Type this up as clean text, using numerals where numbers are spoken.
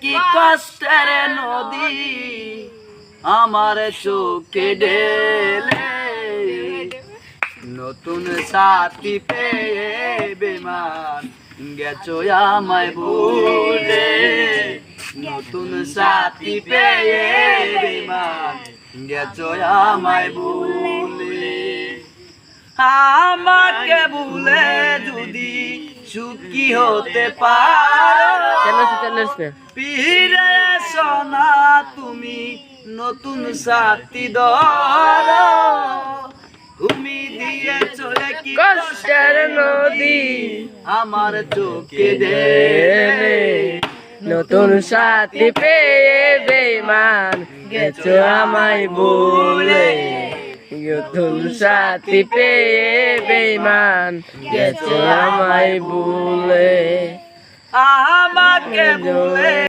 কি কষ্টের নদী আমার চোখে ঢেলে, নতুন সাথী পেয়ে বেমান গেছো আমায় ভুলে, নতুন সাথী পেয়ে বেমান গেছো আমায় ভুলে। আমাকে ভুলে যদি সুখী হতে পারো, ফিরে এসো না তুমি নতুন সাথী ধরো। তুমি দিয়েছো কি কষ্টের নদী আমার চোখে ঢেলে, নতুন সাথী পেয়ে বেমান গেছো আমায় ভুলে, নতুন সাথী পেয়ে বেমান গেছো আমায় ভুলে। আমাকে ভুলে